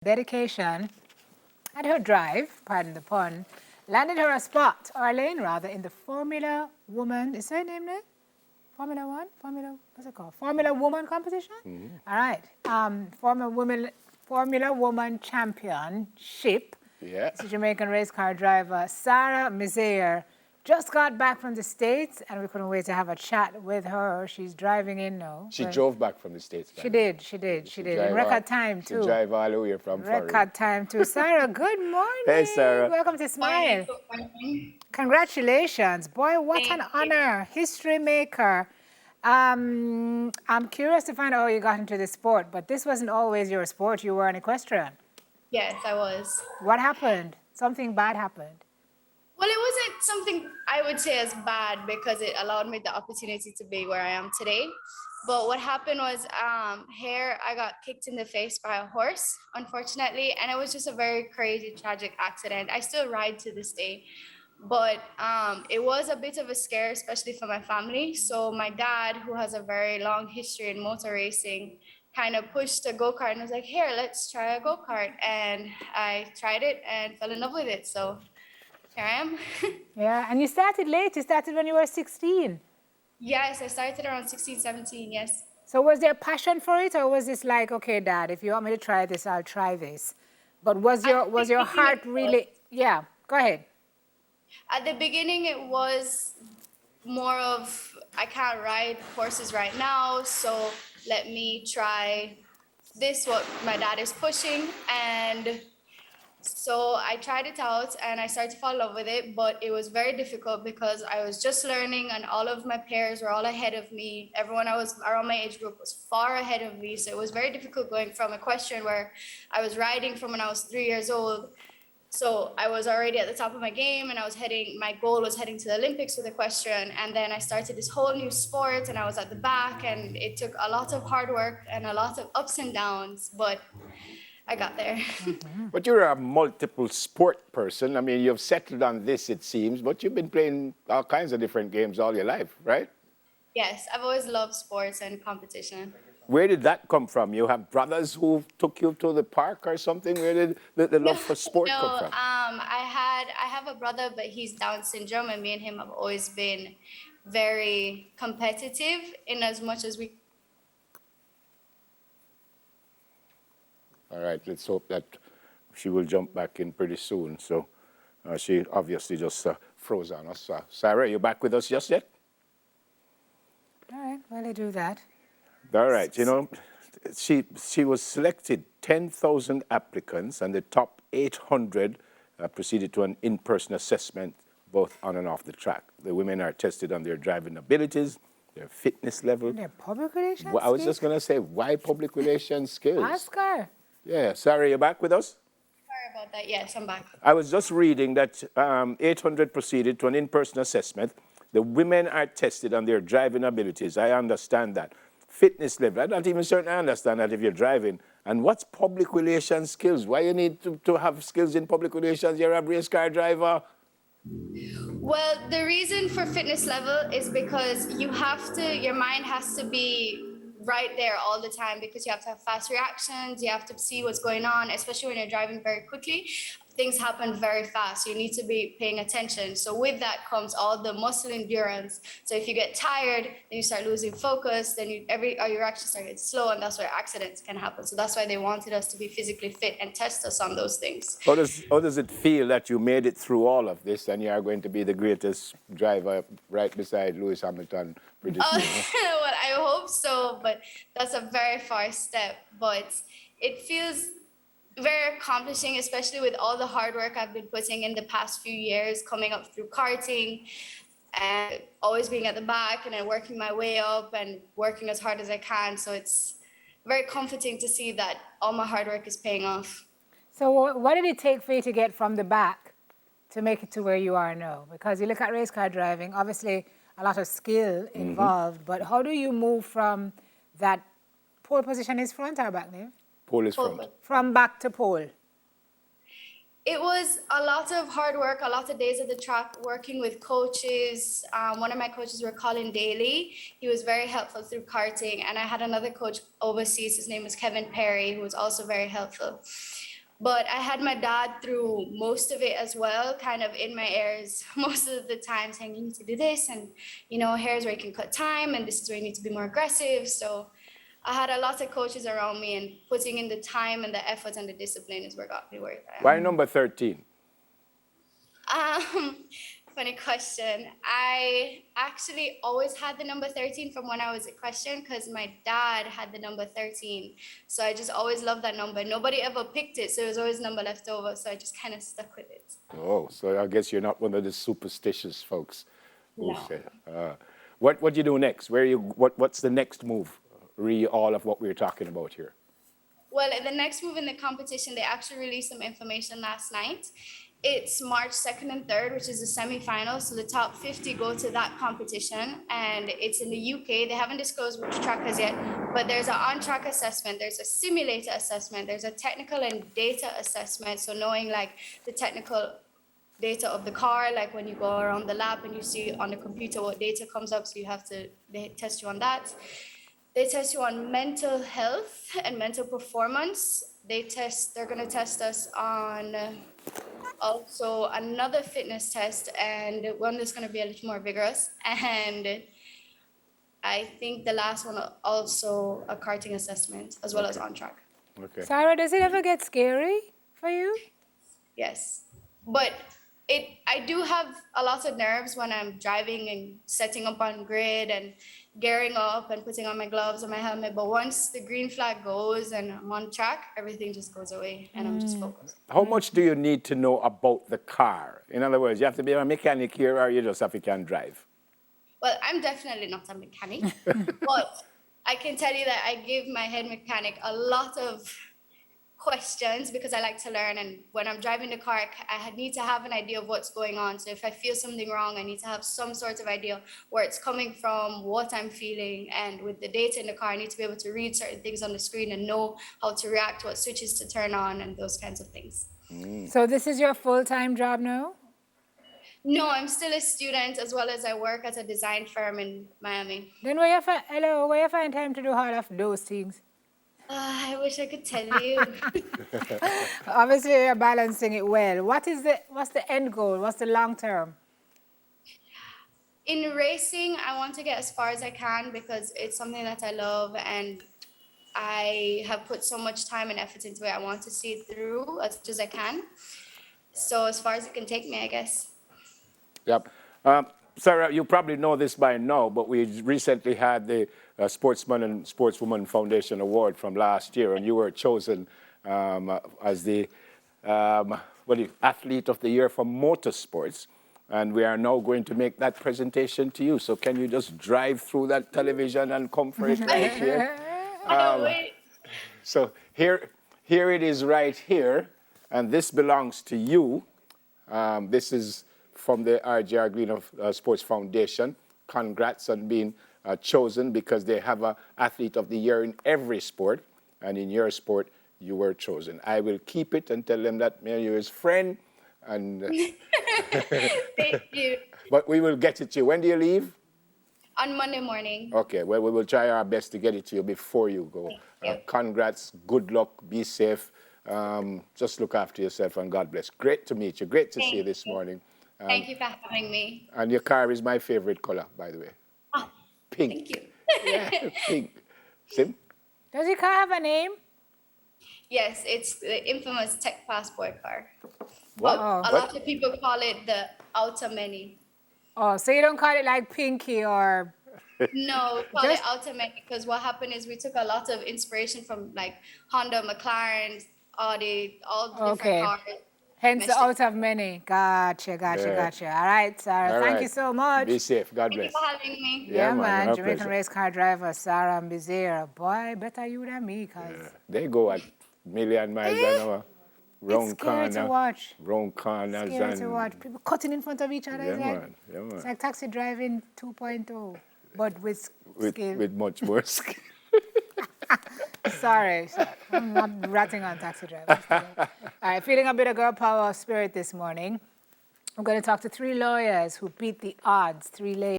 dedication at her drive, pardon the pun, landed her a spot, or a lane rather, in the Formula Woman, is her name there? Formula One? What's it called? Formula Woman competition? All right. Formula Woman Championship. Yeah. It's a Jamaican race car driver, Sara Misir, just got back from the States, and we couldn't wait to have a chat with her. She's driving in now. She drove back from the States. She did. In record time, too. She drive all the way from Florida. Record time, too. Sarah, good morning. Hey, Sarah. Welcome to Smile. Good morning. Congratulations. Boy, what an honor. History maker. I'm curious to find out how you got into the sport, but this wasn't always your sport. You were an equestrian. Yes, I was. What happened? Something bad happened. Well, it wasn't something I would say as bad because it allowed me the opportunity to be where I am today. But what happened was here I got kicked in the face by a horse, unfortunately, and it was just a very crazy, tragic accident. I still ride to this day, but it was a bit of a scare, especially for my family. So my dad, who has a very long history in motor racing, kind of pushed a go-kart and was like, here, let's try a go-kart. And I tried it and fell in love with it. So here I am. Yeah, and you started late. You started when you were 16. Yes, I started around 16, 17, yes. So was there passion for it, or was this like, okay, Dad, if you want me to try this, I'll try this? But was your heart really? Yeah, go ahead. At the beginning, it was more of, I can't ride horses right now, so let me try this, what my dad is pushing. And so I tried it out and I started to fall in love with it, but it was very difficult because I was just learning and all of my peers were all ahead of me. Everyone I was around my age group was far ahead of me. So it was very difficult going from equestrian where I was riding from when I was 3 years old. So I was already at the top of my game and my goal was heading to the Olympics with equestrian. And then I started this whole new sport and I was at the back and it took a lot of hard work and a lot of ups and downs, but I got there. But you're a multiple sport person. I mean, you've settled on this, it seems, but you've been playing all kinds of different games all your life, right? Yes, I've always loved sports and competition. Where did that come from? You have brothers who took you to the park or something? Where did the love for sport come from? I have a brother, but he's Down syndrome, and me and him have always been very competitive in as much as we. All right, let's hope that she will jump back in pretty soon. So she obviously just froze on us. Sarah, are you back with us just yet? All right, well, they do that. All right, you know, she was selected 10,000 applicants, and the top 800 proceeded to an in-person assessment, both on and off the track. The women are tested on their driving abilities, their fitness level. Their public relations Well, I was just going to say, why public relations skills? Ask her. Yeah, Sarah, you back with us? Sorry about that. Yes, I'm back. I was just reading that 800 proceeded to an in-person assessment. The women are tested on their driving abilities. I understand that. Fitness level. I'm not even certain I understand that if you're driving. And what's public relations skills? Why you need to have skills in public relations? You're a race car driver. Well, the reason for fitness level is because your mind has to be right there all the time because you have to have fast reactions. You have to see what's going on, especially when you're driving very quickly. Things happen very fast. You need to be paying attention. So with that comes all the muscle endurance. So if you get tired, then you start losing focus, then your actions start getting slow, and that's where accidents can happen. So that's why they wanted us to be physically fit and test us on those things. How does it feel that you made it through all of this and you are going to be the greatest driver right beside Lewis Hamilton pretty soon? Well, I hope so, but that's a very far step. But it feels very accomplishing, especially with all the hard work I've been putting in the past few years, coming up through karting and always being at the back and then working my way up and working as hard as I can. So it's very comforting to see that all my hard work is paying off. So what did it take for you to get from the back to make it to where you are now? Because you look at race car driving, obviously a lot of skill involved, but how do you move from that pole position is front or back, Neve? Pole is front. From back to pole. It was a lot of hard work, a lot of days at the track, working with coaches. One of my coaches were Colin Daly. He was very helpful through karting. And I had another coach overseas. His name was Kevin Perry, who was also very helpful. But I had my dad through most of it as well, kind of in my ears most of the time, saying you need to do this, and here's where you can cut time, and this is where you need to be more aggressive. So I had a lot of coaches around me, and putting in the time and the effort and the discipline is what got me where I am. Why number 13? Funny question. I actually always had the number 13 from when I was a question, because my dad had the number 13. So I just always loved that number. Nobody ever picked it, so there was always a number left over. So I just kind of stuck with it. Oh, so I guess you're not one of the superstitious folks who No. say. What do you do next? What's the next move? All of what we're talking about here. Well, the next move in the competition, they actually released some information last night. It's March 2nd and 3rd, which is the semifinal. So the top 50 go to that competition, and it's in the UK. They haven't disclosed which track as yet, but there's an on-track assessment, there's a simulator assessment, there's a technical and data assessment. So knowing like the technical data of the car, like when you go around the lap and you see on the computer what data comes up, so they test you on that. They test you on mental health and mental performance. They're gonna test us on also another fitness test, and one that's gonna be a little more vigorous. And I think the last one also a karting assessment as well as on track. Okay. Sara, does it ever get scary for you? Yes, but I do have a lot of nerves when I'm driving and setting up on grid and gearing up and putting on my gloves and my helmet. But once the green flag goes and I'm on track, everything just goes away and I'm just focused. How much do you need to know about the car? In other words, you have to be a mechanic here, or you just have to can drive? Well, I'm definitely not a mechanic, but I can tell you that I give my head mechanic a lot of questions because I like to learn. And when I'm driving the car, I need to have an idea of what's going on. So if I feel something wrong, I need to have some sort of idea where it's coming from, what I'm feeling. And with the data in the car, I need to be able to read certain things on the screen and know how to react, what switches to turn on, and those kinds of things. So this is your full-time job now? No, I'm still a student, as well as I work at a design firm in Miami. Then where you find time to do all of those things? I wish I could tell you. Obviously, you're balancing it well. What's the end goal? What's the long term? In racing, I want to get as far as I can because it's something that I love, and I have put so much time and effort into it. I want to see it through as much as I can. So as far as it can take me, I guess. Yep. Sara, you probably know this by now, but we recently had the Sportsman and Sportswoman Foundation Award from last year, and you were chosen as the Athlete of the Year for Motorsports. And we are now going to make that presentation to you. So can you just drive through that television and come for it right here? Wait. So here it is right here, and this belongs to you. This is from the RJR Green of Sports Foundation. Congrats on being chosen, because they have an Athlete of the Year in every sport, and in your sport, you were chosen. I will keep it and tell them that you're his friend. And Thank you. But we will get it to you. When do you leave? On Monday morning. Okay, well, we will try our best to get it to you before you go. Thank you. Congrats, good luck, be safe. Just look after yourself, and God bless. Great to meet you. Great to see you this morning. Thank you for having me. And your car is my favorite color, by the way. Oh, Pink. thank you. Yeah, pink. Sim? Does your car have a name? Yes, it's the infamous tech passport car. What? A lot of people call it the Outer Many. Oh, so you don't call it like Pinky or... No, we call it Outer Many because what happened is we took a lot of inspiration from like Honda, McLaren, Audi, all the different cars. Hence the out of many. Gotcha. All right, Sara. All Thank right. you so much. Be safe. God Thank you bless. for having me. Yeah, Yeah, man, man. our Jamaican pleasure. race car driver Sara Misir. Boy, better you than me, cause They go at million miles an hour. it's scary to watch. Wrong corners. Scary and to watch. People cutting in front of each other. Yeah, It's like, man. Yeah, man. it's like taxi driving 2.0, but with skill. With much more skill. Sorry, I'm not ratting on taxi drivers. All right, feeling a bit of girl power spirit this morning. I'm going to talk to 3 lawyers who beat the odds, 3 ladies.